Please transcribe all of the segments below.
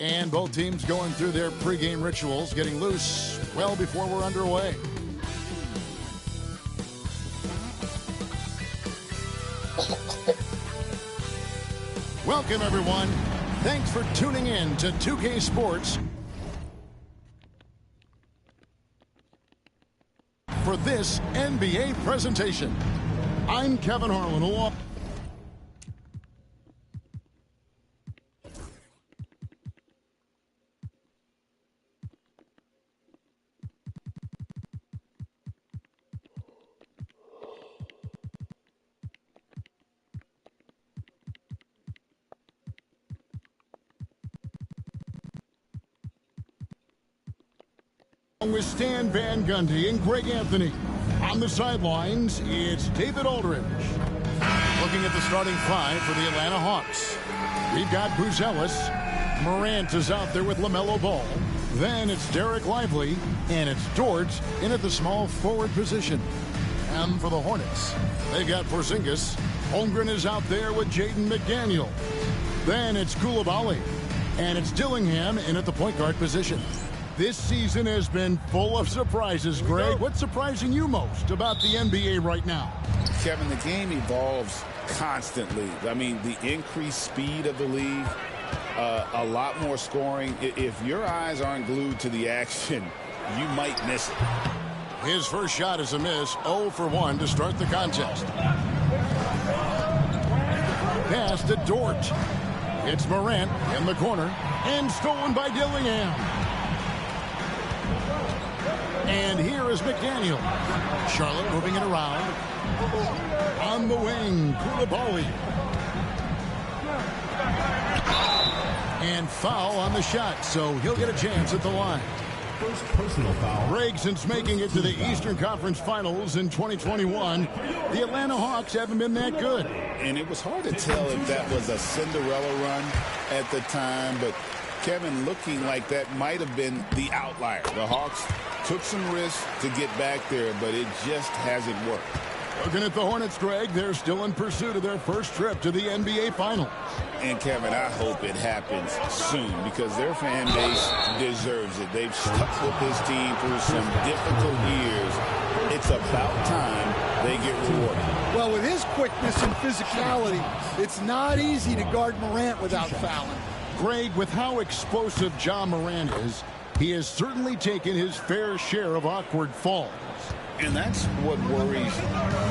And both teams going through their pregame rituals, getting loose well before we're underway. Welcome, everyone. Thanks for tuning in to 2K Sports for this NBA presentation. I'm Kevin Harlan. With Stan Van Gundy and Greg Anthony. On the sidelines, it's David Aldridge. Looking at the starting five for the Atlanta Hawks. We've got Buzelis. Morant is out there with LaMelo Ball. Then it's Derek Lively, and it's Dort in at the small forward position. And for the Hornets, they've got Porzingas. Holmgren is out there with Jaden McDaniel. Then it's Koulibaly, and it's Dillingham in at the point guard position. This season has been full of surprises, Greg. What's surprising you most about the NBA right now? Kevin, the game evolves constantly. I mean, the increased speed of the league, a lot more scoring. If your eyes aren't glued to the action, you might miss it. His first shot is a miss, 0 for 1 to start the contest. Pass to Dort. It's Morant in the corner and stolen by Dillingham. And here is McDaniel. Charlotte moving it around. On the wing, Koulibaly. And foul on the shot, so he'll get a chance at the line. First personal foul. Greg, since making it to the Eastern Conference Finals in 2021, the Atlanta Hawks haven't been that good. And it was hard to tell if that was a Cinderella run at the time, but Kevin, looking like that might have been the outlier. The Hawks took some risks to get back there, but it just hasn't worked. Looking at the Hornets, Greg, they're still in pursuit of their first trip to the NBA Finals. And, Kevin, I hope it happens soon because their fan base deserves it. They've stuck with this team through some difficult years. It's about time they get rewarded. Well, with his quickness and physicality, it's not easy to guard Morant without fouling. Greg, with how explosive Ja Morant is, he has certainly taken his fair share of awkward falls. And that's what worries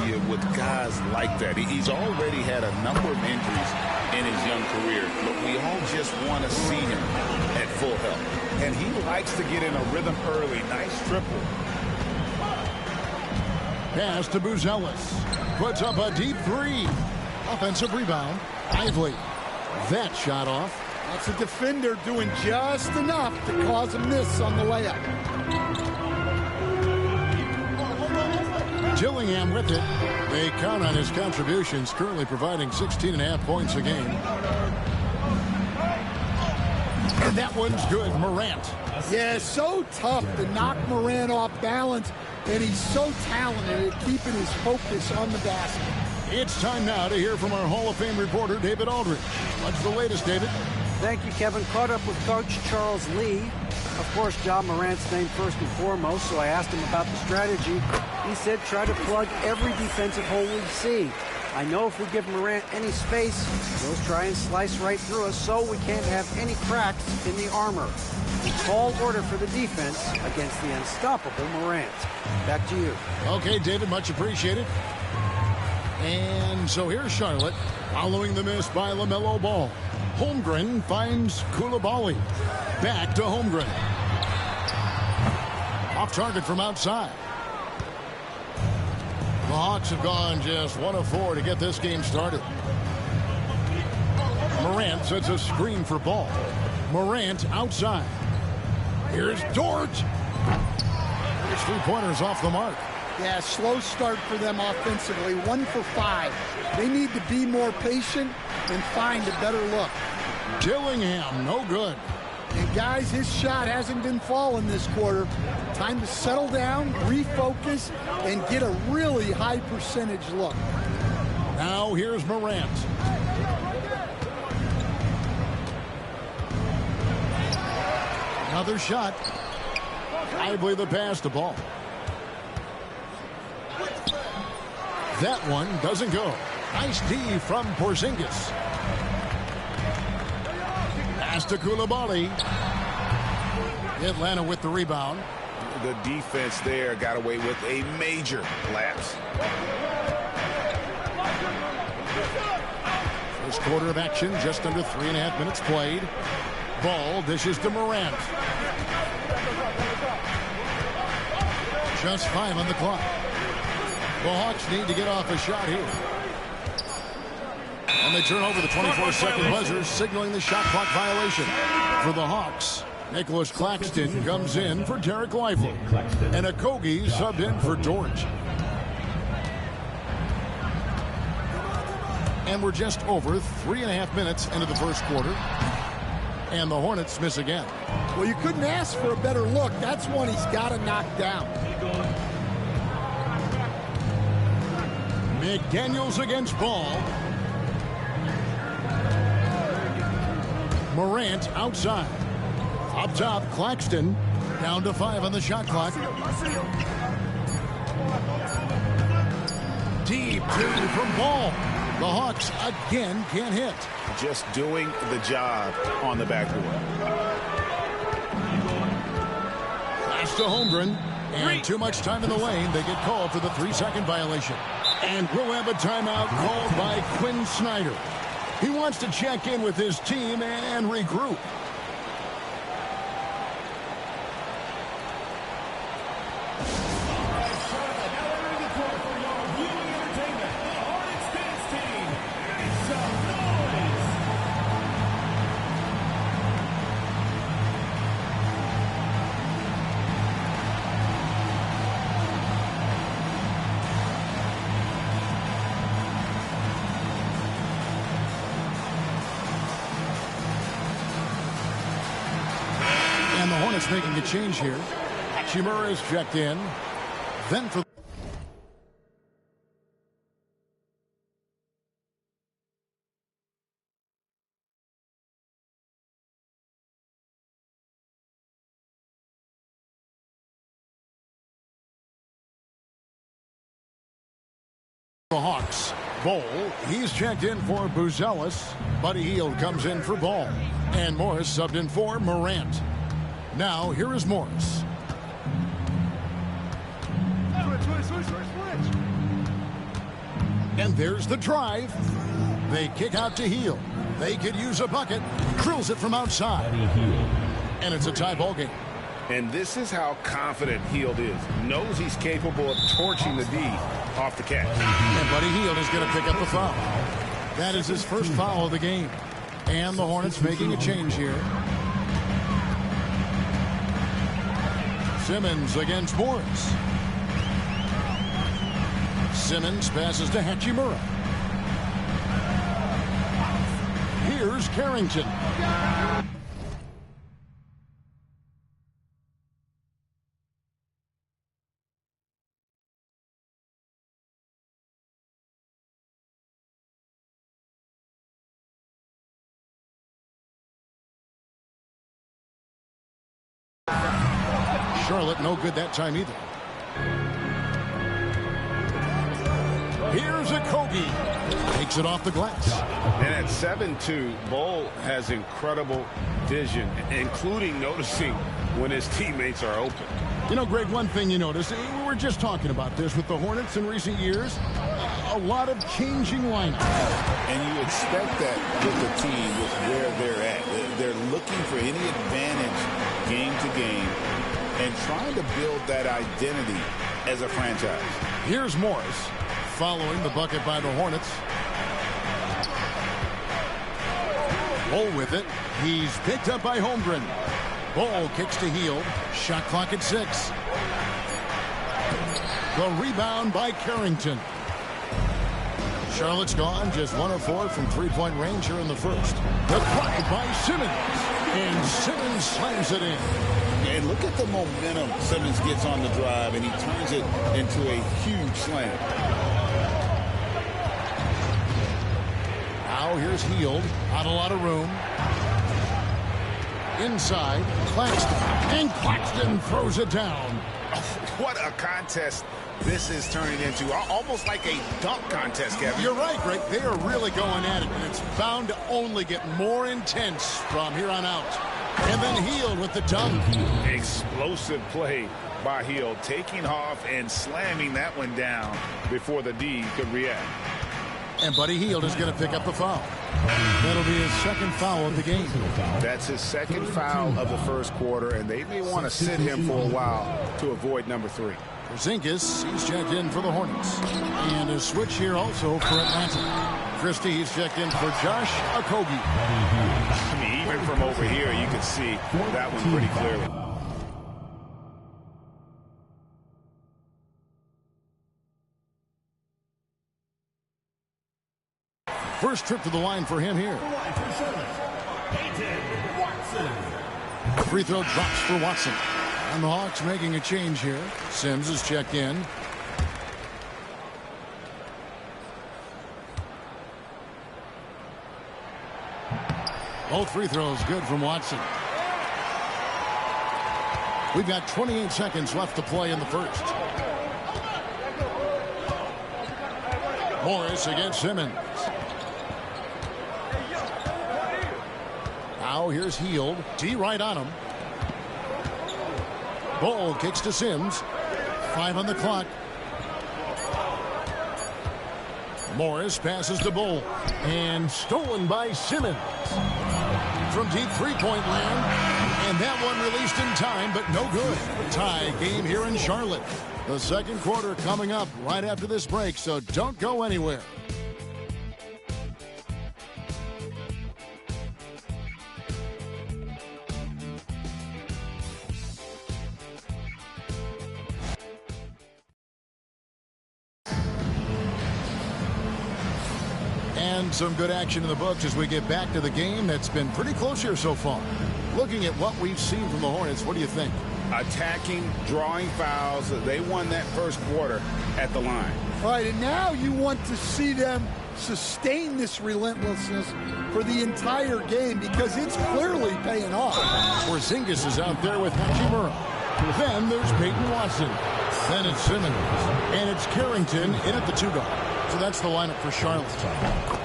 you with guys like that. He's already had a number of injuries in his young career, but we all just want to see him at full health. And he likes to get in a rhythm early. Nice triple. Pass to Buzelis. Puts up a deep three. Offensive rebound. Lively. That shot off. That's a defender doing just enough to cause a miss on the layup. Dillingham with it. They count on his contributions, currently providing 16.5 points a game. And that one's good. Morant. Yeah, so tough to knock Morant off balance, and he's so talented at keeping his focus on the basket. It's time now to hear from our Hall of Fame reporter, David Aldridge. What's the latest, David? Thank you, Kevin. Caught up with Coach Charles Lee. Of course, Ja Morant's name first and foremost, so I asked him about the strategy. He said try to plug every defensive hole we see. I know if we give Morant any space, he'll try and slice right through us, so we can't have any cracks in the armor. Tall order for the defense against the unstoppable Morant. Back to you. Okay, David, much appreciated. And so here's Charlotte, following the miss by LaMelo Ball. Holmgren finds Koulibaly. Back to Holmgren. Off target from outside. The Hawks have gone just 1 of 4 to get this game started. Morant sets a screen for Ball. Morant outside. Here's Dort. His three-pointers off the mark. Yeah, slow start for them offensively. 1 for 5. They need to be more patient and find a better look. Dillingham, no good. And guys, his shot hasn't been falling this quarter. Time to settle down, refocus, and get a really high percentage look. Now here's Morant. Another shot. I believe the pass to Ball. That one doesn't go. Nice D from Porzingas. Pass to Koulibaly. Atlanta with the rebound. The defense there got away with a major lapse. First quarter of action, just under 3.5 minutes played. Ball dishes to Morant. Just 5 on the clock. The Hawks need to get off a shot here. And they turn over the 24-second buzzer, signaling the shot clock violation. For the Hawks, Nicholas Claxton comes in for Derek Lively. And Okogie subbed in for George. And we're just over 3.5 minutes into the first quarter. And the Hornets miss again. Well, you couldn't ask for a better look. That's one he's got to knock down. McDaniels against Ball. Morant outside. Up top, Claxton. Down to 5 on the shot clock. Deep two from Ball. The Hawks again can't hit. Just doing the job on the backboard. Pass to Holmgren. And too much time in the lane. They get called for the 3-second violation. And we'll have a timeout called by Quinn Snyder. He wants to check in with his team and regroup. And the Hornets making a change here. Hachimura is checked in. Then for the Hawks. Bol, he's checked in for Buzelis. Buddy Hield comes in for Ball. And Morris subbed in for Morant. Now, here is Morris. And there's the drive. They kick out to Hield. They could use a bucket. Drills it from outside. And it's a tie ball game. And this is how confident Hield is. Knows he's capable of torching the D off the catch. And Buddy Hield is going to pick up the foul. That is his first foul of the game. And the Hornets making a change here. Simmons against Morris. Simmons passes to Hachimura. Here's Carrington. Charlotte no good that time either. Here's Okogie. Takes it off the glass. And at 7-2, Bol has incredible vision, including noticing when his teammates are open. You know, Greg, one thing you notice, we were just talking about this with the Hornets in recent years, a lot of changing lineups. And you expect that with the team, with where they're at. They're looking for any advantage game to game and trying to build that identity as a franchise. Here's Morris following the bucket by the Hornets. Bol with it. He's picked up by Holmgren. Bol kicks to Hield. Shot clock at 6. The rebound by Carrington. Charlotte's gone just 1 of 4 from three-point range here in the first. The drive by Simmons. And Simmons slams it in. And look at the momentum Simmons gets on the drive, and he turns it into a huge slam. Now here's Hield. Not a lot of room. Inside, Claxton. And Claxton throws it down. What a contest this is turning into. Almost like a dunk contest, Kevin. You're right, Greg. They are really going at it, and it's bound to only get more intense from here on out. And then Hield with the dunk. Explosive play by Hield, taking off and slamming that one down before the D could react. And Buddy Hield is going to pick up the foul. That'll be his second foul of the game. That's his second foul of the first quarter, and they may want to sit him for a while to avoid number 3. Porzingas, he's checked in for the Hornets. And a switch here also for Atlanta. Christie, he's checked in for Josh Okogie. I mean, even from over here, you can see that one pretty clearly. First trip to the line for him here. Free throw drops for Watson. And the Hawks making a change here. Sims is checked in. Both free throws good from Watson. We've got 28 seconds left to play in the first. Morris against Simmons. Now here's Hield. D right on him. Ball kicks to Sims. 5 on the clock. Morris passes to Bull. And stolen by Simmons. From deep three-point land. And that one released in time, but no good. Tie game here in Charlotte. The second quarter coming up right after this break, so don't go anywhere. And some good action in the books as we get back to the game that's been pretty close here so far. Looking at what we've seen from the Hornets, what do you think? Attacking, drawing fouls. They won that first quarter at the line. All right, and now you want to see them sustain this relentlessness for the entire game because it's clearly paying off. Porzingas is out there with Hachimura. Then there's Peyton Watson. Then it's Simmons. And it's Carrington in at the 2-guard. So that's the lineup for Charlotte.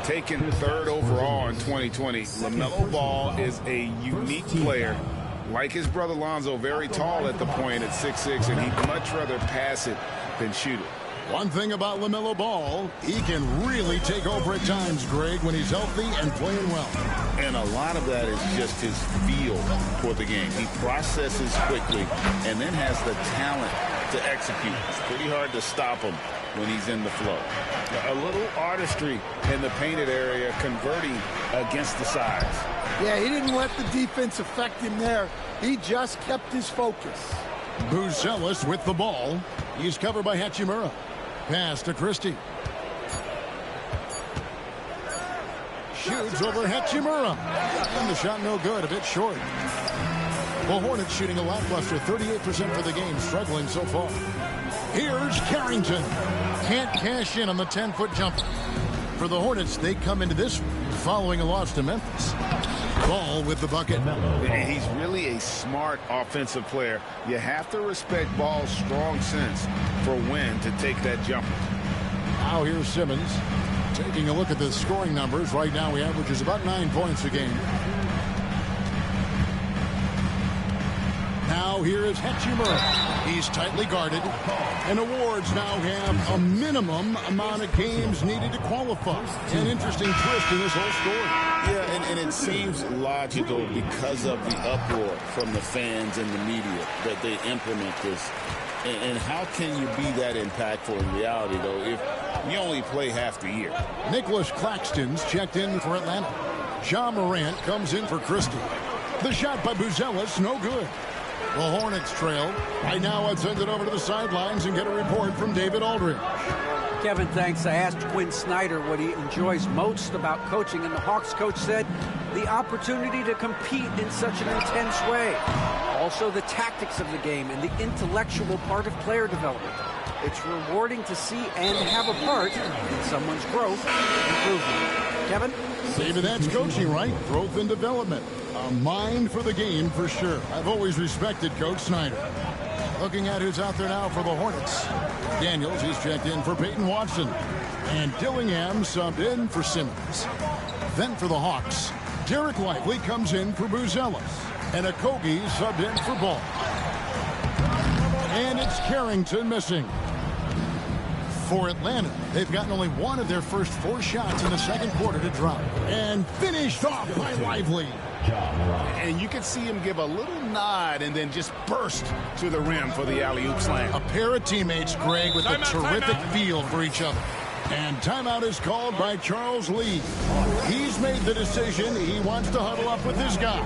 Taken 3rd overall in 2020, LaMelo Ball is a unique player. Like his brother Lonzo, very tall at the point at 6'6", and he'd much rather pass it than shoot it. One thing about LaMelo Ball, he can really take over at times, Greg, when he's healthy and playing well. And a lot of that is just his feel for the game. He processes quickly and then has the talent to execute. It's pretty hard to stop him when he's in the flow. A little artistry in the painted area, converting against the size. Yeah, he didn't let the defense affect him there. He just kept his focus. Buzelis with the ball. He's covered by Hachimura. Pass to Christie. Shoots over Hachimura. And the shot no good, a bit short. The Hornets shooting a lackluster 38% for the game, struggling so far. Here's Carrington. Can't cash in on the 10-foot jumper. For the Hornets, they come into this following a loss to Memphis. Ball with the bucket. He's really a smart offensive player. You have to respect Ball's strong sense for when to take that jumper. Now here's Simmons. Taking a look at the scoring numbers. Right now he averages about 9 points a game. Now here is Hachimura. He's tightly guarded. And awards now have a minimum amount of games needed to qualify. An interesting twist in this whole story. Yeah, and it seems logical because of the uproar from the fans and the media that they implement this. And how can you be that impactful in reality, though, if you only play half the year? Nicholas Claxton's checked in for Atlanta. Ja Morant comes in for Christie. The shot by Buzelis, no good. The Hornets trail. Right now, let's send it over to the sidelines and get a report from David Aldridge. Kevin, thanks. I asked Quinn Snyder what he enjoys most about coaching, and the Hawks coach said the opportunity to compete in such an intense way. Also, the tactics of the game and the intellectual part of player development. It's rewarding to see and have a part in someone's growth and improvement. Kevin? David, that's coaching, right? Growth and development. A mind for the game for sure. I've always respected Coach Snyder. Looking at who's out there now for the Hornets. Daniels, he's checked in for Peyton Watson. And Dillingham subbed in for Simmons. Then for the Hawks, Derek Lively comes in for Buzelis. And Okogie subbed in for Ball. And it's Carrington missing. For Atlanta, they've gotten only one of their first 4 shots in the second quarter to drop. And finished off by Lively. And you can see him give a little nod and then just burst to the rim for the alley-oop slam. A pair of teammates, Greg, with a terrific feel for each other. And timeout is called by Charles Lee. He's made the decision. He wants to huddle up with his guys.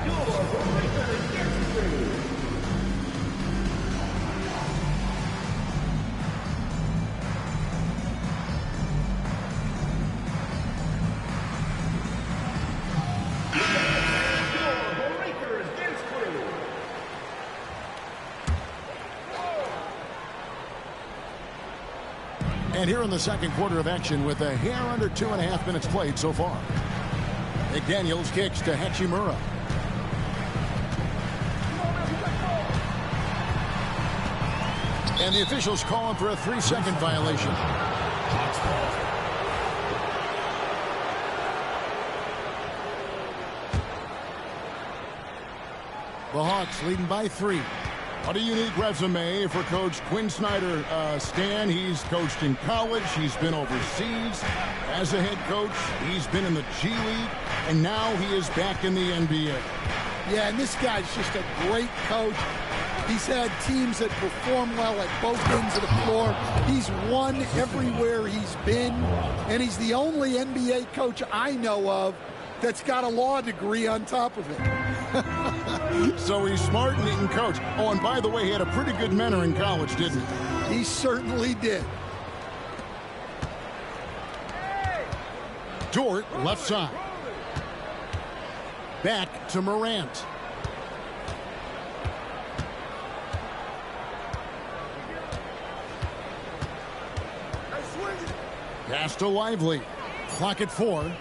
And here in the second quarter of action with a hair under 2.5 minutes played so far. McDaniels kicks to Hachimura. And the officials calling for a 3-second violation. The Hawks leading by 3. What a unique resume for Coach Quinn Snyder. Stan, he's coached in college. He's been overseas as a head coach. He's been in the G League, and now he is back in the NBA. Yeah, and this guy's just a great coach. He's had teams that perform well at both ends of the floor. He's won everywhere he's been, and he's the only NBA coach I know of that's got a law degree on top of it. So he's smart and he can coach. Oh, and by the way, he had a pretty good mentor in college, didn't he? He certainly did. Dort, left side. Back to Morant. Pass to Lively. Clock at 4.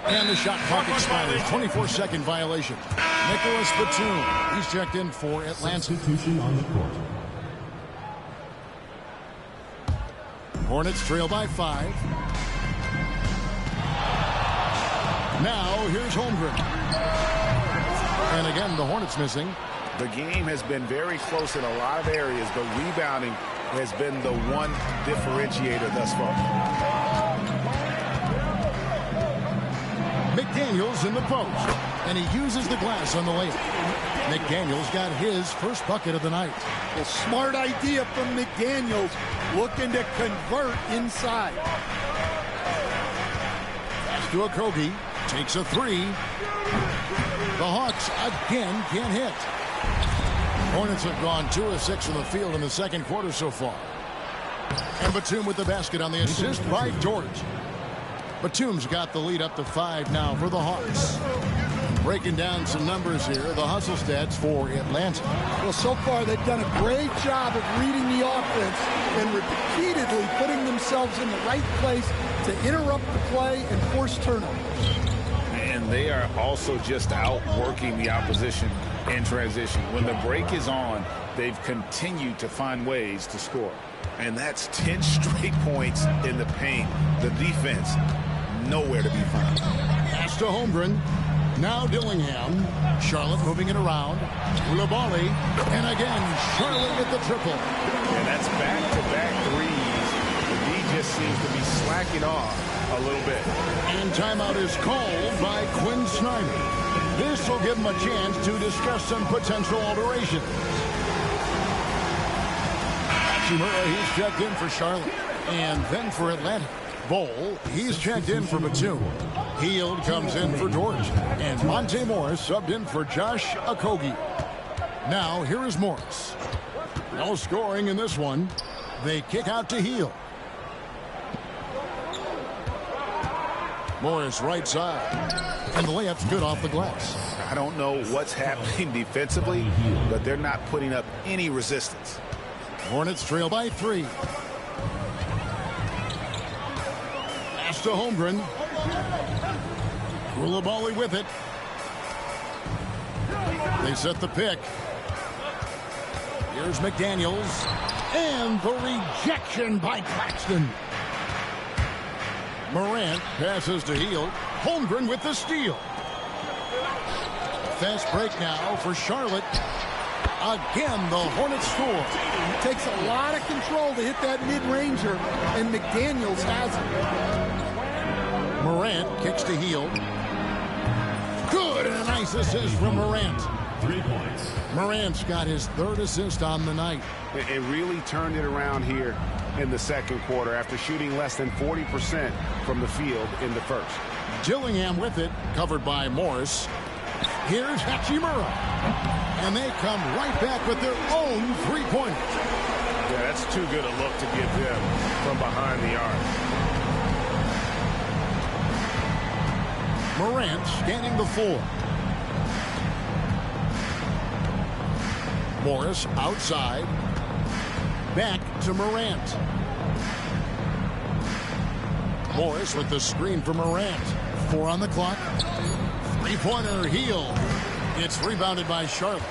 And the shot clock expires. 24-second violation. Nicholas Batum. He's checked in for Atlanta. Substitution on the court. Hornets trail by 5. Now here's Holmgren. And again, the Hornets missing. The game has been very close in a lot of areas, but rebounding has been the one differentiator thus far. McDaniels in the post, and he uses the glass on the layup. McDaniels got his first bucket of the night. A smart idea from McDaniels, looking to convert inside. Pass to Okogie, takes a 3. The Hawks again can't hit. Hornets have gone 2 of 6 from the field in the second quarter so far. And Batum with the basket on the assist by George. Batum's got the lead up to 5 now for the Hawks. Breaking down some numbers here, the hustle stats for Atlanta. Well, so far they've done a great job of reading the offense and repeatedly putting themselves in the right place to interrupt the play and force turnovers. And they are also just outworking the opposition in transition. When the break is on, they've continued to find ways to score. And that's 10 straight points in the paint. The defense, nowhere to be found. Pass to Holmgren. Now Dillingham. Charlotte moving it around. Koulibaly. And again, Charlotte with the triple. And that's back-to-back threes. The D just seems to be slacking off a little bit. And timeout is called by Quinn Snyder. This will give him a chance to discuss some potential alterations. Hachimura, he's checked in for Charlotte. And then for Atlanta. Bowl, he's checked in for Batum. Hield comes in for George. And Monte Morris subbed in for Josh Okogie. Now, here is Morris. No scoring in this one. They kick out to Hield. Morris right side. And the layup's good off the glass. I don't know what's happening defensively, but they're not putting up any resistance. Hornets trail by 3. to Holmgren. Koulibaly with it. They set the pick. Here's McDaniels. And the rejection by Claxton. Morant passes to Hield. Holmgren with the steal. Fast break now for Charlotte. Again, the Hornets score. It takes a lot of control to hit that mid-ranger, and McDaniels has it. Morant kicks to Hield. Good, and a nice assist from Morant. 3 points. Morant's got his third assist on the night. It really turned it around here in the second quarter after shooting less than 40% from the field in the first. Dillingham with it, covered by Morris. Here's Hachimura. And they come right back with their own three-pointer. Yeah, that's too good a look to give them from behind the arc. Morant scanning the floor. Morris outside. Back to Morant. Morris with the screen for Morant. 4 on the clock. Three-pointer Hield. It's rebounded by Charlotte.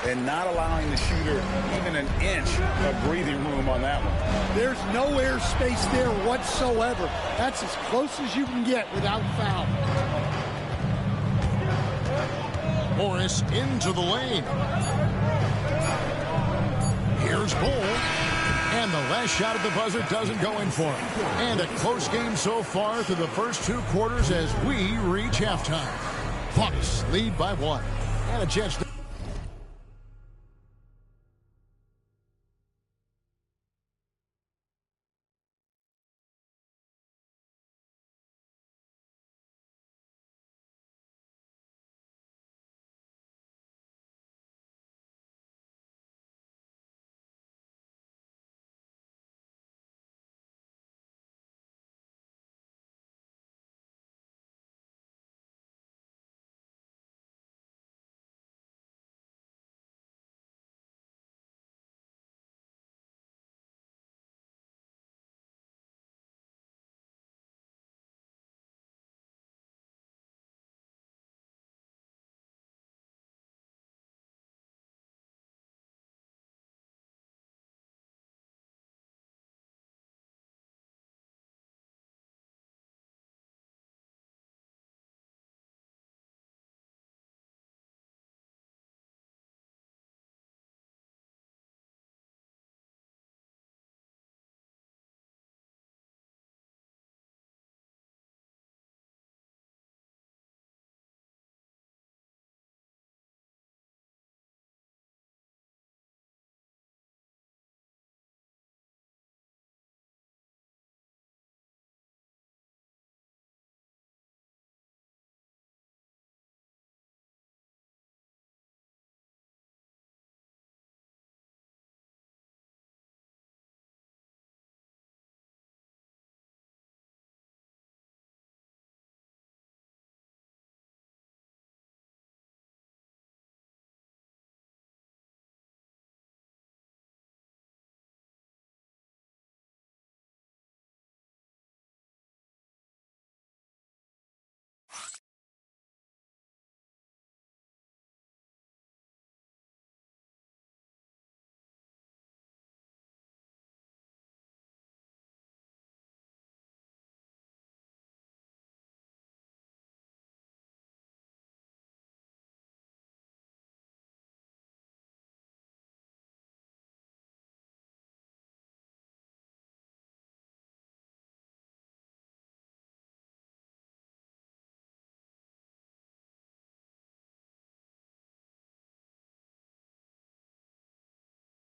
And not allowing the shooter even an inch of breathing room on that one. There's no air space there whatsoever. That's as close as you can get without foul. Morris into the lane. Here's Bull. And the last shot at the buzzer doesn't go in for him. And a close game so far through the first 2 quarters as we reach halftime. Bucks lead by 1. And a chance to...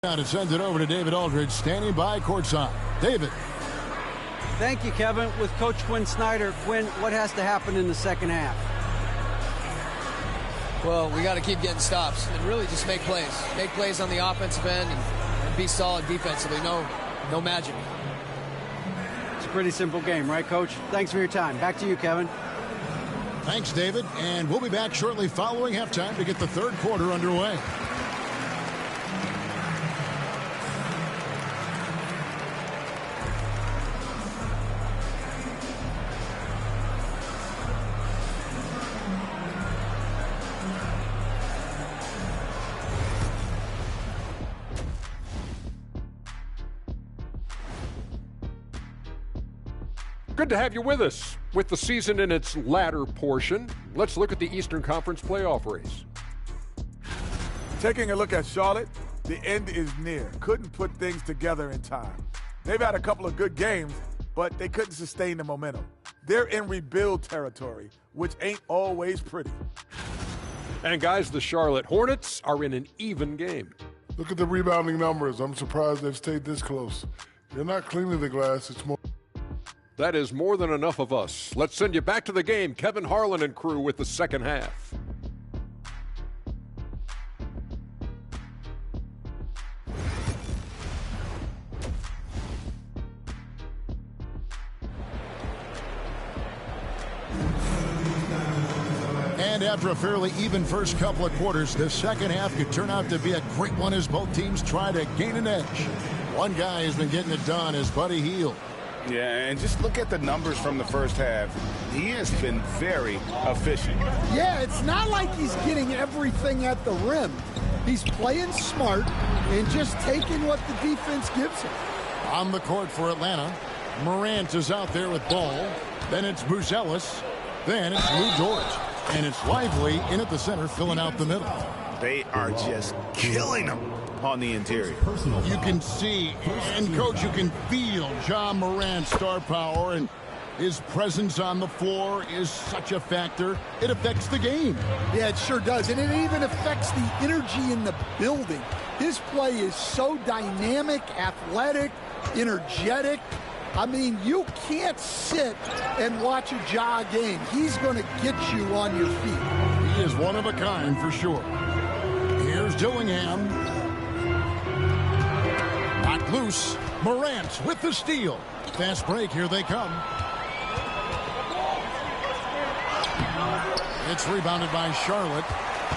Now to send it over to David Aldridge, standing by courtside. David. Thank you, Kevin. With Coach Quinn Snyder, Quinn, what has to happen in the second half? Well, we got to keep getting stops and really just make plays. Make plays on the offensive end and be solid defensively. No magic. It's a pretty simple game, right, Coach? Thanks for your time. Back to you, Kevin. Thanks, David. And we'll be back shortly following halftime to get the third quarter underway. Good to have you with us. With the season in its latter portion, let's look at the Eastern Conference playoff race. Taking a look at Charlotte, the end is near. Couldn't put things together in time. They've had a couple of good games, but they couldn't sustain the momentum. They're in rebuild territory, which ain't always pretty. And guys, the Charlotte Hornets are in an even game. Look at the rebounding numbers. I'm surprised they've stayed this close. They're not cleaning the glass. It's more. That is more than enough of us. Let's send you back to the game. Kevin Harlan and crew with the second half. And after a fairly even first couple of quarters, the second half could turn out to be a great one as both teams try to gain an edge. One guy has been getting it done is Buddy Hield. Yeah, and just look at the numbers from the first half. He has been very efficient. Yeah, it's not like he's getting everything at the rim. He's playing smart and just taking what the defense gives him. On the court for Atlanta, Morant is out there with ball. Then it's Buzelis. Then it's Lou Dort. And it's Lively in at the center, filling out the middle. They are just killing them on the interior. You can see, and Coach, you can feel Ja Morant's star power, and his presence on the floor is such a factor. It affects the game. Yeah, it sure does. And it even affects the energy in the building. His play is so dynamic, athletic, energetic. I mean, you can't sit and watch a Ja game. He's going to get you on your feet. He is one of a kind for sure. Here's Dillingham. Knocked loose. Morant with the steal. Fast break. Here they come. It's rebounded by Charlotte.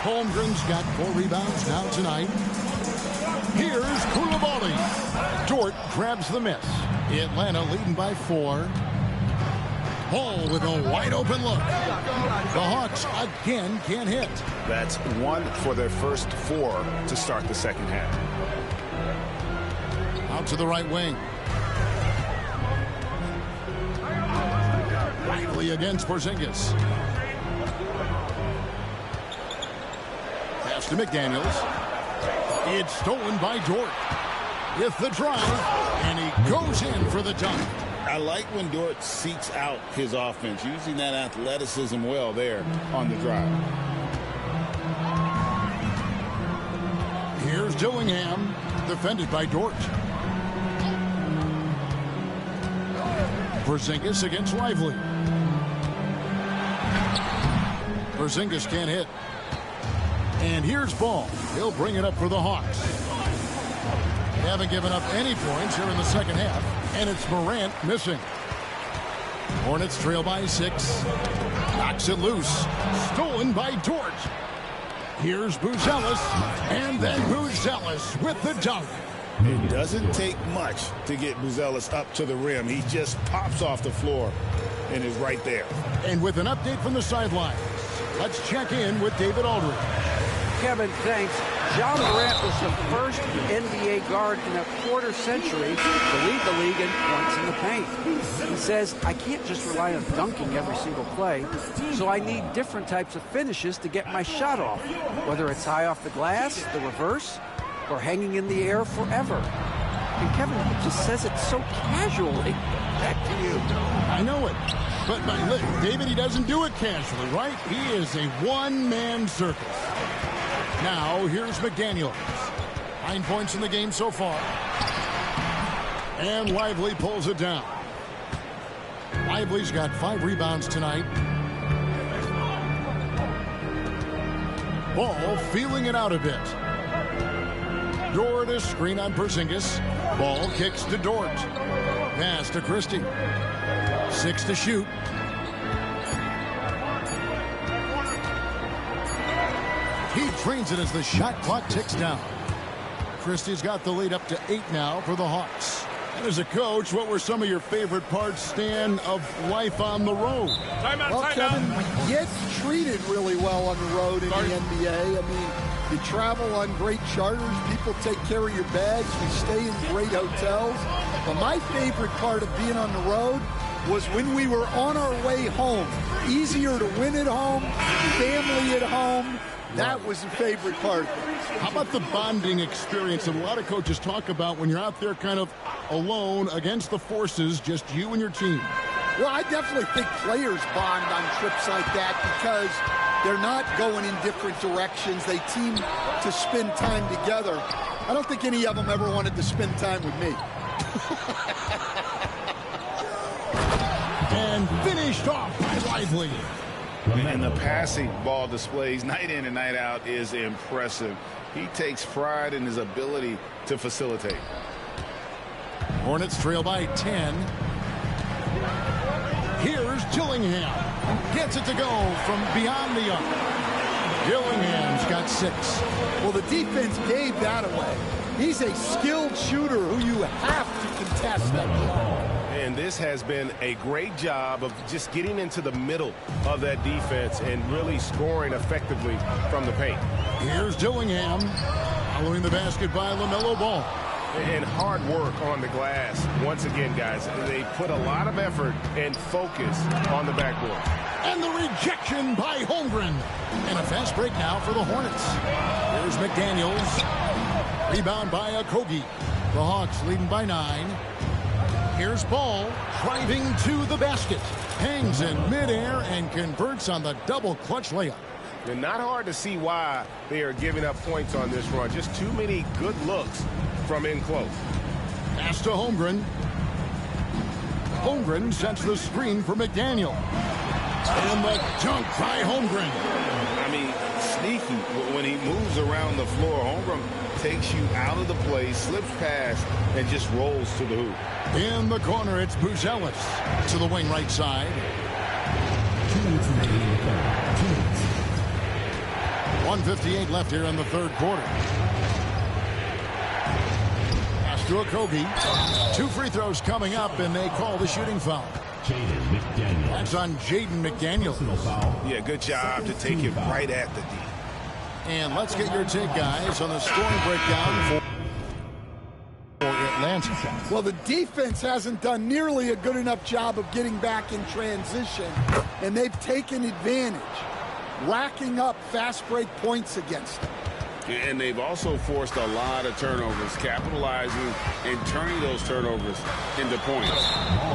Holmgren's got 4 rebounds now tonight. Here's Koulibaly. Dort grabs the miss. Atlanta leading by 4. Hall with a wide open look. The Hawks again can't hit. That's 1 for their first 4 to start the second half. Out to the right wing. Lively against Porzingas. Pass to McDaniels. It's stolen by Dort. With the drive, and he goes in for the dunk. I like when Dort seeks out his offense, using that athleticism well there on the drive. Here's Dillingham, defended by Dort. Porzingas against Lively. Porzingas can't hit. And here's Ball. He'll bring it up for the Hawks. They haven't given up any points here in the second half, and it's Morant missing. Hornets trail by 6. Knocks it loose. Stolen by Dort. Here's Buzelis, and then Buzelis with the dunk. It doesn't take much to get Buzelis up to the rim. He just pops off the floor and is right there. And with an update from the sidelines, let's check in with David Aldridge. Kevin, thanks. Ja Morant was the first NBA guard in a quarter century to lead the league in points in the paint. He says, I can't just rely on dunking every single play, so I need different types of finishes to get my shot off, whether it's high off the glass, the reverse, or hanging in the air forever. And Kevin just says it so casually. Back to you. I know it. But look, David, he doesn't do it casually, right? He is a one-man circus. Now, here's McDaniels. 9 points in the game so far. And Lively pulls it down. Lively's got 5 rebounds tonight. Ball feeling it out a bit. Dort a screen on Porzingas. Ball kicks to Dort. Pass to Christie. 6 to shoot. He trains it as the shot clock ticks down. Christie's got the lead up to 8 now for the Hawks. And as a coach, what were some of your favorite parts, Stan, of life on the road? Well, Kevin, we get treated really well on the road in the NBA. I mean, you travel on great charters. People take care of your bags. We stay in great hotels. But my favorite part of being on the road was when we were on our way home. Easier to win at home, family at home. That was the favorite part. How about the bonding experience that a lot of coaches talk about when you're out there kind of alone against the forces, just you and your team? Well, I definitely think players bond on trips like that because they're not going in different directions. They team to spend time together. I don't think any of them ever wanted to spend time with me. And finished off by Lively. And the passing ball displays night in and night out is impressive. He takes pride in his ability to facilitate. Hornets trail by 10. Here's Dillingham. Gets it to go from beyond the arc. Dillingham's got 6. Well, the defense gave that away. He's a skilled shooter who you have to contest that ball. And this has been a great job of just getting into the middle of that defense and really scoring effectively from the paint. Here's Dillingham. Following the basket by LaMelo Ball. And hard work on the glass. Once again, guys, they put a lot of effort and focus on the backboard. And the rejection by Holmgren. And a fast break now for the Hornets. Here's McDaniels. Rebound by Okogie. The Hawks leading by 9. Here's Ball driving to the basket. Hangs in midair and converts on the double clutch layup. And not hard to see why they are giving up points on this run. Just too many good looks from in close. Pass to Holmgren. Holmgren sets the screen for McDaniel. And the dunk by Holmgren. I mean, sneaky when he moves around the floor. Holmgren takes you out of the play, slips past, and just rolls to the hoop. In the corner, it's Buzelis to the wing right side. 1:58 left here in the third quarter. Pass to Okogie. 2 free throws coming up, and they call the shooting foul. That's on Jaden McDaniel. Yeah, good job to take it right at the D. And let's get your take, guys, on the scoring breakdown for Atlanta. Well, the defense hasn't done nearly a good enough job of getting back in transition, and they've taken advantage, racking up fast break points against them. And they've also forced a lot of turnovers, capitalizing and turning those turnovers into points.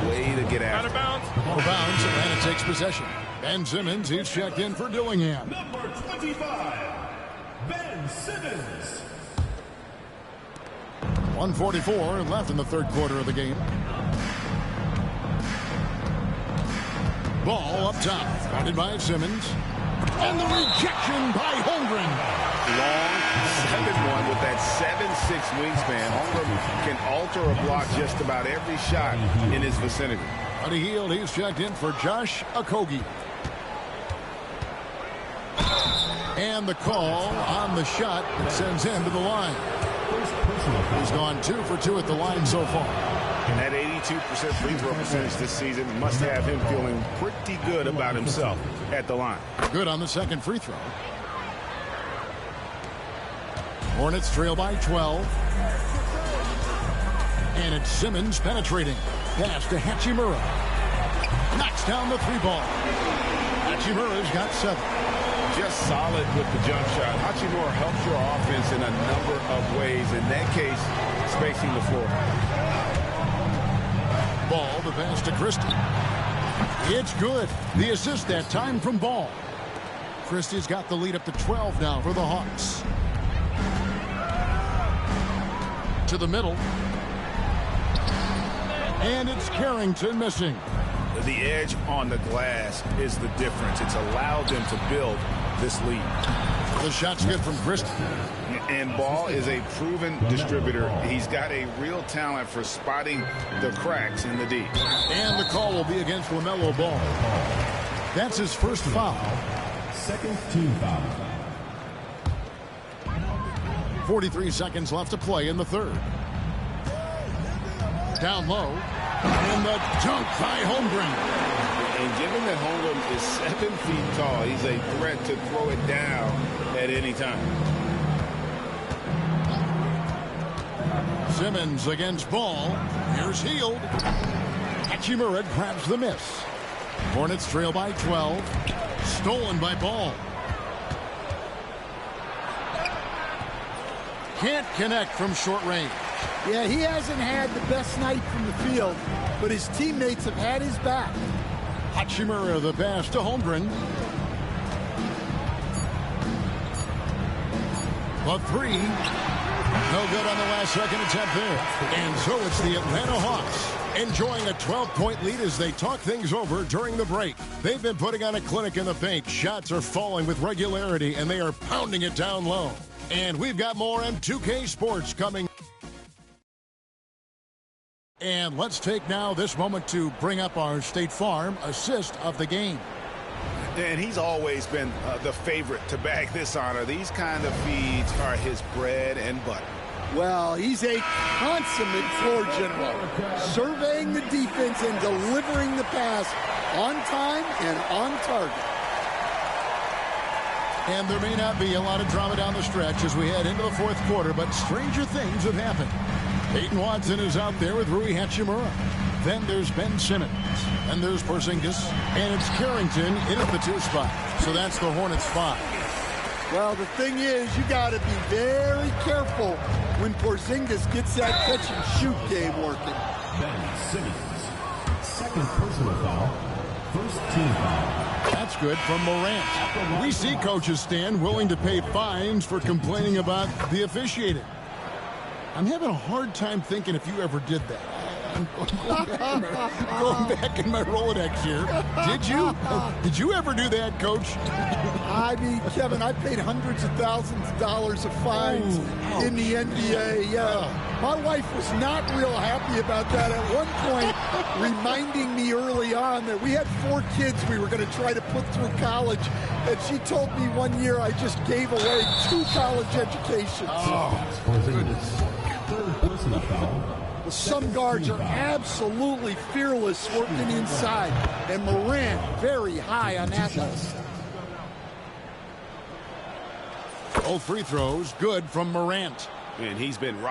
Way to get after. Out of bounds, Atlanta takes possession. Ben Simmons, he's checked in for Dillingham. Number 25, Ben Simmons. 1:44 left in the third quarter of the game. Ball up top, guarded by Simmons. And the rejection by Holmgren. Long 7-1 with that 7'6" wingspan. Holmgren can alter a block just about every shot in his vicinity. Buddy Hield, he's checked in for Josh Okogie. And the call on the shot that sends him to the line. He's gone 2 for 2 at the line so far. And that 82% free throw percentage this season must have him feeling pretty good about himself at the line. Good on the second free throw. Hornets trail by 12. And it's Simmons penetrating. Pass to Hachimura. Knocks down the 3-ball. Hachimura's got 7. Just solid with the jump shot. Hachimura helps your offense in a number of ways. In that case, spacing the floor. Ball, the pass to Christie. It's good. The assist that time from Ball. Christie's got the lead up to 12 now for the Hawks. To the middle. And it's Carrington missing. The edge on the glass is the difference. It's allowed them to build this lead. The shot's good from Christie. And Ball is a proven distributor. He's got a real talent for spotting the cracks in the D. And the call will be against LaMelo Ball. That's his first foul. Second team foul. 43 seconds left to play in the third. Down low. And the dunk by Holmgren. And given that Holmgren is 7 feet tall, he's a threat to throw it down at any time. Simmons against Ball. Here's Hield. Hachimura grabs the miss. Hornets trail by 12. Stolen by Ball. Can't connect from short range. Yeah, he hasn't had the best night from the field, but his teammates have had his back. Hachimura the pass to Holmgren. A three. No good on the last second attempt there. And so it's the Atlanta Hawks enjoying a 12-point lead as they talk things over during the break. They've been putting on a clinic in the paint. Shots are falling with regularity, and they are pounding it down low. And we've got more M2K Sports coming. And let's take now this moment to bring up our State Farm assist of the game. And he's always been the favorite to bag this honor. These kind of feeds are his bread and butter. Well, he's a consummate floor general, surveying the defense and delivering the pass on time and on target. And there may not be a lot of drama down the stretch as we head into the fourth quarter, but stranger things have happened. Peyton Watson is out there with Rui Hachimura. Then there's Ben Simmons. And there's Porzingas. And it's Carrington in at the 2 spot. So that's the Hornets 5. Well, the thing is, you got to be very careful when Porzingas gets that catch-and-shoot game working. Ben Simmons, second personal foul, first team foul. That's good from Morant. We see coaches stand willing to pay fines for complaining about the officiating. I'm having a hard time thinking if you ever did that. I'm going back in my Rolodex here. Did you? Did you ever do that, Coach? I mean, Kevin, I paid hundreds of thousands of dollars of fines in the NBA. My wife was not real happy about that at one point, reminding me early on that we had 4 kids we were going to try to put through college. And she told me one year I just gave away 2 college educations. Oh, goodness. Third personal foul. Some guards are absolutely fearless working inside, and Morant very high on that list. All free throws good from Morant. And he's been right.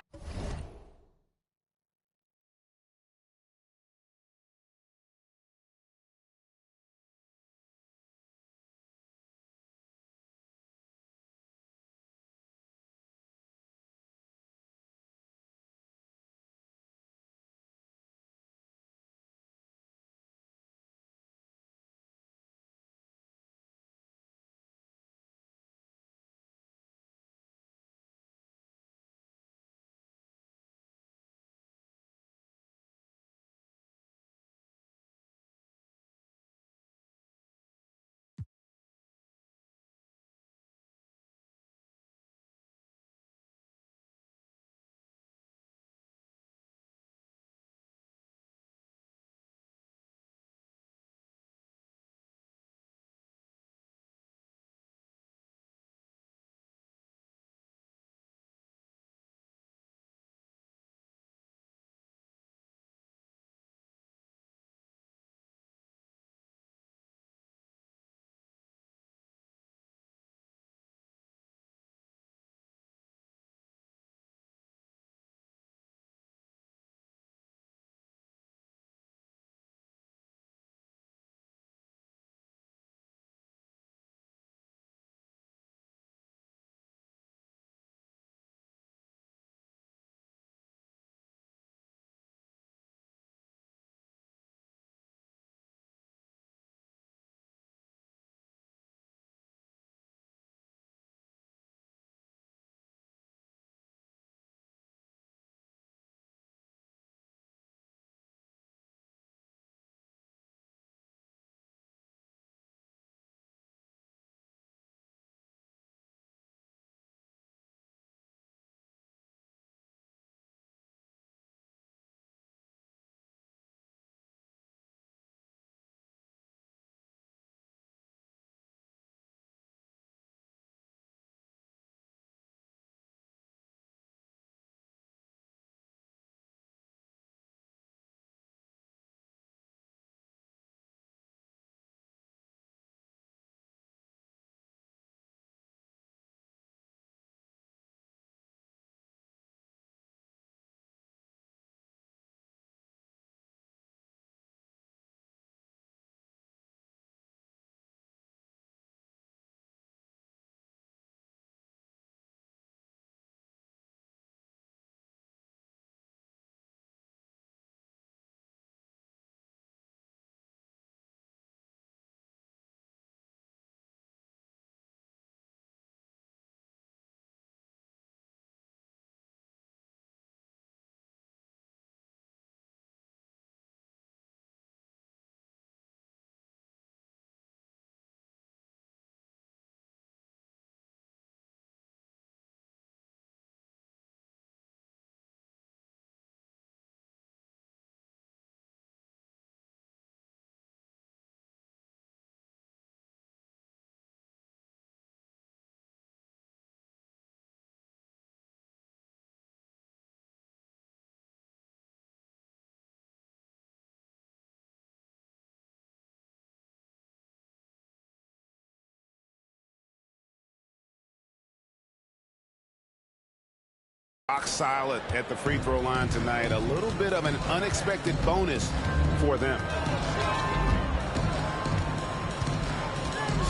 Rock solid at the free throw line tonight. A little bit of an unexpected bonus for them.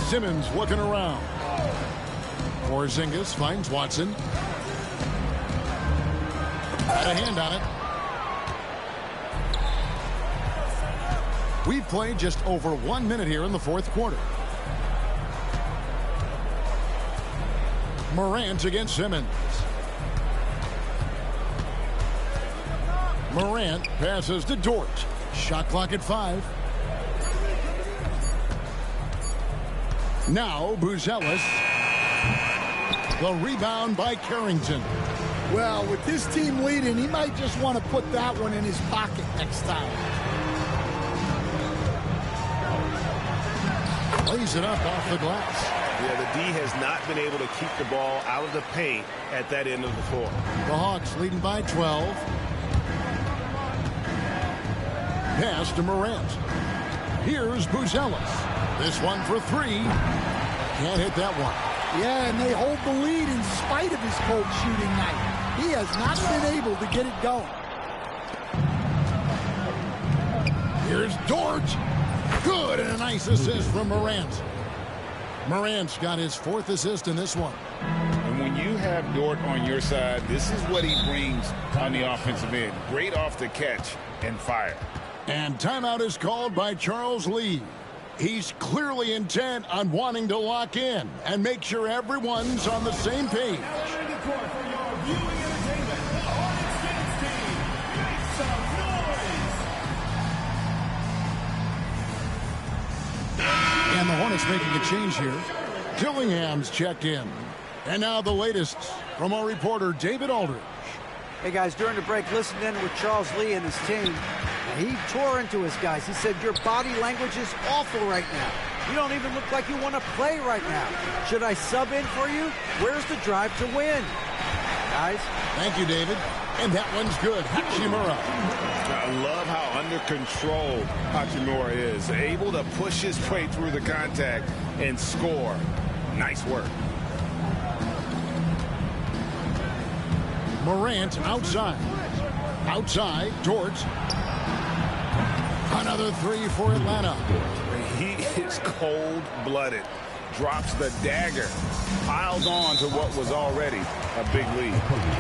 Simmons looking around. Porzingas finds Watson. Got a hand on it. We've played just over 1 minute here in the fourth quarter. Morant against Simmons. Morant passes to Dort. Shot clock at 5. Now Buzelis. The rebound by Carrington. Well, with this team leading, he might just want to put that one in his pocket next time. Lays it up off the glass. Yeah, the D has not been able to keep the ball out of the paint at that end of the floor. The Hawks leading by 12. Pass to Morant. Here's Buzelis. This one for 3. Can't hit that one. Yeah, and they hold the lead in spite of his cold shooting night. He has not been able to get it going. Here's Dort. Good, and a nice assist from Morant. Morant's got his 4th assist in this one. And when you have Dort on your side, this is what he brings on the offensive end. Great off the catch and fire. And timeout is called by Charles Lee. He's clearly intent on wanting to lock in and make sure everyone's on the same page. And the Hornets making a change here. Dillingham's checked in. And now the latest from our reporter, David Aldridge. Hey, guys, during the break, listened in with Charles Lee and his team. He tore into his guys. He said, your body language is awful right now. You don't even look like you want to play right now. Should I sub in for you? Where's the drive to win? Guys? Thank you, David. And that one's good. Hachimura. I love how under control Hachimura is. Able to push his way through the contact and score. Nice work. Morant outside. Outside, Dort. Another 3 for Atlanta. He is cold-blooded. Drops the dagger. Piles on to what was already a big lead.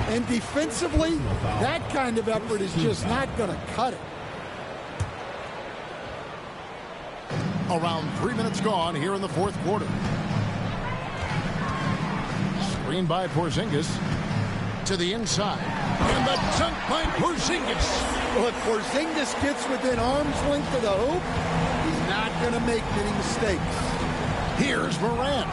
And defensively, that kind of effort is just not going to cut it. Around 3 minutes gone here in the fourth quarter. Screen by Porzingas. To the inside. And the dunk by Porzingas. Look, Porzingas gets within arm's length of the hoop. He's not going to make many mistakes. Here's Morant.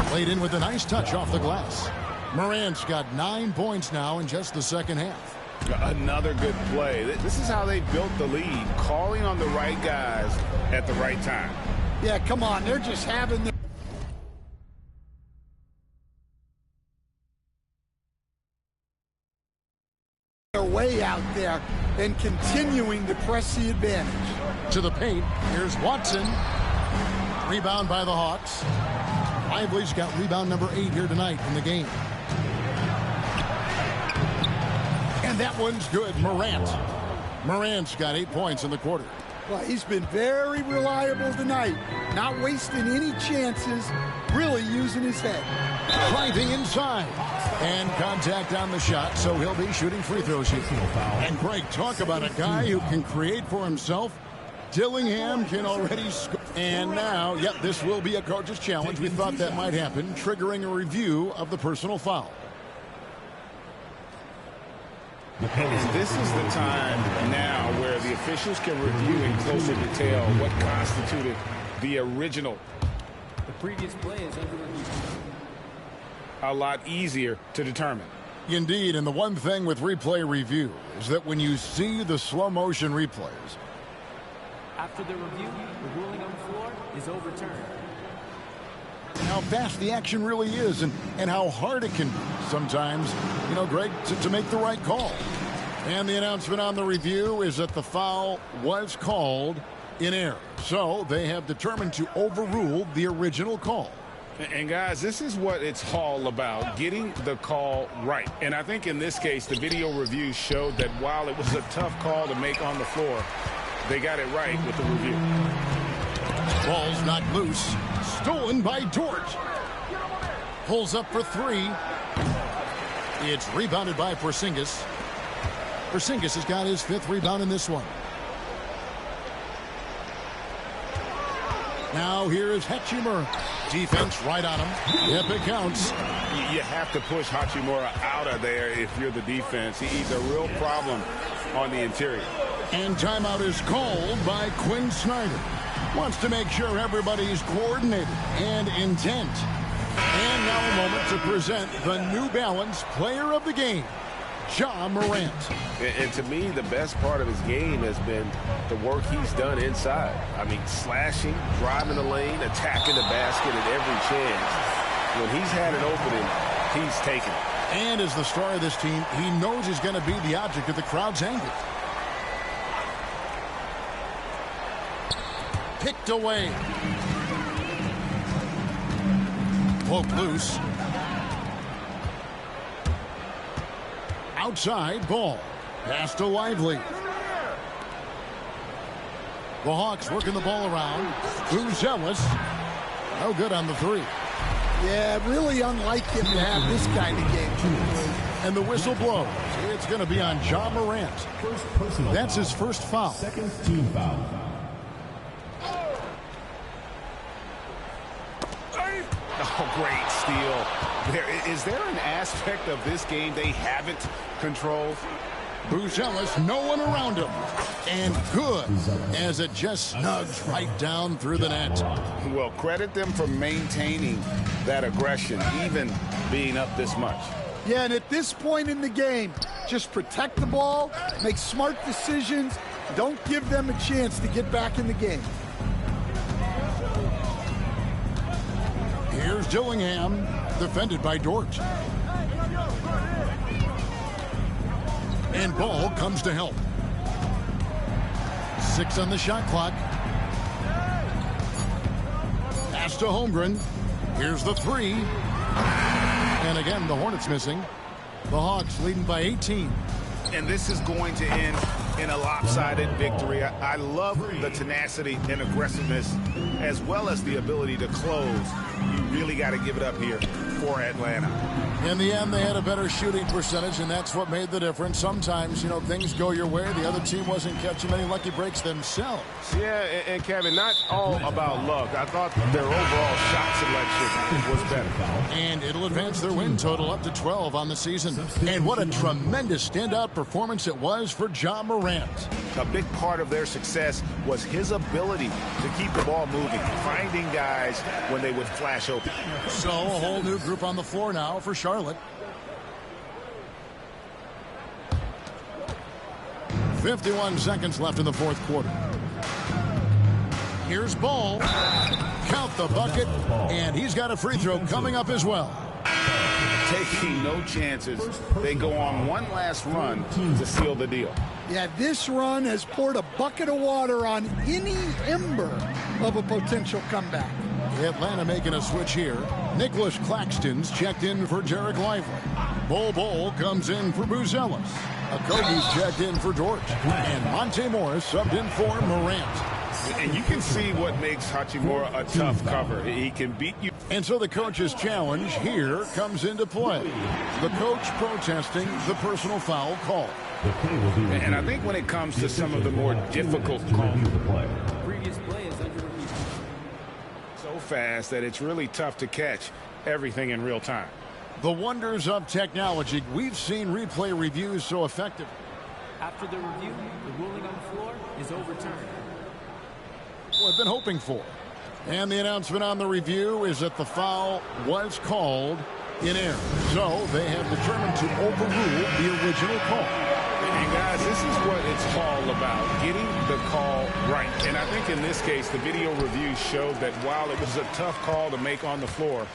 Played in with a nice touch off the glass. Morant's got 9 points now in just the second half. Another good play. This is how they built the lead. Calling on the right guys at the right time. Yeah, come on. They're just having their way out there and continuing to press the advantage. To the paint. Here's Watson. Rebound by the Hawks. Lively's got rebound number 8 here tonight in the game. And that one's good. Morant's got 8 points in the quarter. Well, he's been very reliable tonight. Not wasting any chances. Really using his head. Driving inside. And contact on the shot, so he'll be shooting free throws here. And Greg, talk about a guy who can create for himself. Dillingham can already score. And now, yep, this will be a coach's challenge. We thought that might happen, triggering a review of the personal foul. And this is the time now where the officials can review in closer detail what constituted the original. The previous play is under review. A lot easier to determine. Indeed, and the one thing with replay review is that when you see the slow motion replays, After the review, the ruling on the floor is overturned. how fast the action really is and how hard it can be sometimes, you know, Greg, to make the right call. And the announcement on the review is that the foul was called in error. So they have determined to overrule the original call. And guys, this is what it's all about, getting the call right. And I think in this case, the video review showed that while it was a tough call to make on the floor, they got it right with the review. Ball's knocked loose. Stolen by Dort. Pulls up for three. It's rebounded by Porzingas. Porzingas has got his 5th rebound in this one. Now here is Hachimura. Defense right on him. Yep, it counts. You have to push Hachimura out of there if you're the defense. He's a real problem on the interior. And timeout is called by Quinn Snyder. Wants to make sure everybody's coordinated and intent. And now a moment to present the New Balance Player of the Game, Ja Morant. And to me, the best part of his game has been the work he's done inside. I mean, slashing, driving the lane, attacking the basket at every chance. When he's had an opening, he's taken it. And as the star of this team, he knows he's going to be the object of the crowd's anger. Picked away. Poke loose. Outside ball. Pass to Lively. The Hawks working the ball around. Buzelis. No good on the three. Yeah, really unlike him to have this kind of game. And the whistle blows. It's going to be on Ja Morant. That's his first foul. Second team foul. Oh, great steal. Is there an aspect of this game they haven't controlled? Buzelis, no one around him. And good as it just snugs right down through the net. Well, credit them for maintaining that aggression, even being up this much. Yeah, and at this point in the game, just protect the ball, make smart decisions, don't give them a chance to get back in the game. Here's Dillingham, defended by Dort. And ball comes to help. 6 on the shot clock. Pass to Holmgren. Here's the three. And again, the Hornets missing. The Hawks leading by 18. And this is going to end in a lopsided victory. I love the tenacity and aggressiveness as well as the ability to close. You really got to give it up here for Atlanta. In the end, they had a better shooting percentage, and that's what made the difference. Sometimes, you know, things go your way. The other team wasn't catching many lucky breaks themselves. Yeah, and Kevin, not all about luck. I thought their overall shot selection was better. And it'll advance their win total up to 12 on the season. And what a tremendous standout performance it was for Ja Morant. A big part of their success was his ability to keep the ball moving, finding guys when they would flash open. So a whole new group on the floor now for Charlotte. 51 seconds left in the fourth quarter. Here's Ball. Count the bucket, and he's got a free throw coming up as well. Taking no chances. They go on one last run to seal the deal. Yeah, this run has poured a bucket of water on any ember of a potential comeback. Atlanta making a switch here. Nicholas Claxton's checked in for Derek Lively. Bol comes in for Buzelis. Okogi's checked in for Dort. And Monte Morris subbed in for Morant. And you can see what makes Hachimura a tough cover. He can beat you. And so the coach's challenge here comes into play. The coach protesting the personal foul call. And I think when it comes to some of the more difficult calls, Previous play is under review. so fast that it's really tough to catch everything in real time. The wonders of technology. We've seen replay reviews so effective. After the review, the ruling on the floor is overturned. What I've been hoping for. And the announcement on the review is that the foul was called in error. So they have determined to overrule the original call. And guys, this is what it's all about, getting the call right. And I think in this case, the video review showed that while it was a tough call to make on the floor,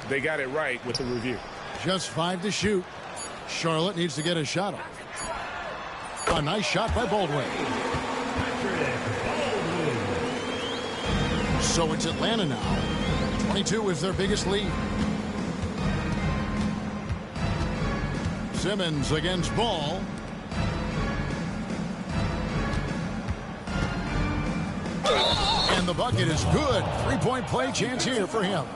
they got it right with the review. Just 5 to shoot. Charlotte needs to get a shot off. A nice shot by Baldwin. So it's Atlanta now. 22 is their biggest lead. Simmons against Ball. And the bucket is good. Three-point play chance here for him.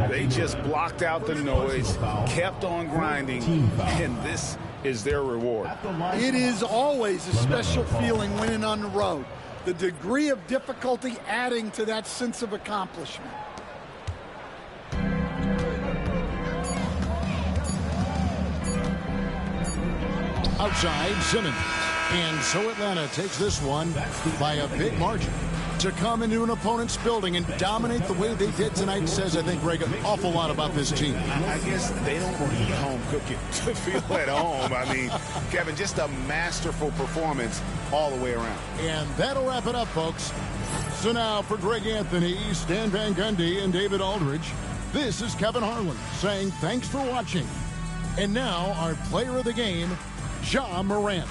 They just blocked out the noise, kept on grinding, and this is their reward. It is always a special feeling winning on the road. The degree of difficulty adding to that sense of accomplishment. Outside, Simmons. And so Atlanta takes this one by a big margin. To come into an opponent's building and dominate the way they did tonight says, I think, Greg, an awful lot about this team. I guess they don't need home cooking to feel at home. I mean, Kevin, just a masterful performance all the way around. And that'll wrap it up, folks. So now for Greg Anthony, Stan Van Gundy, and David Aldridge, this is Kevin Harlan saying thanks for watching. And now our player of the game, Ja Morant.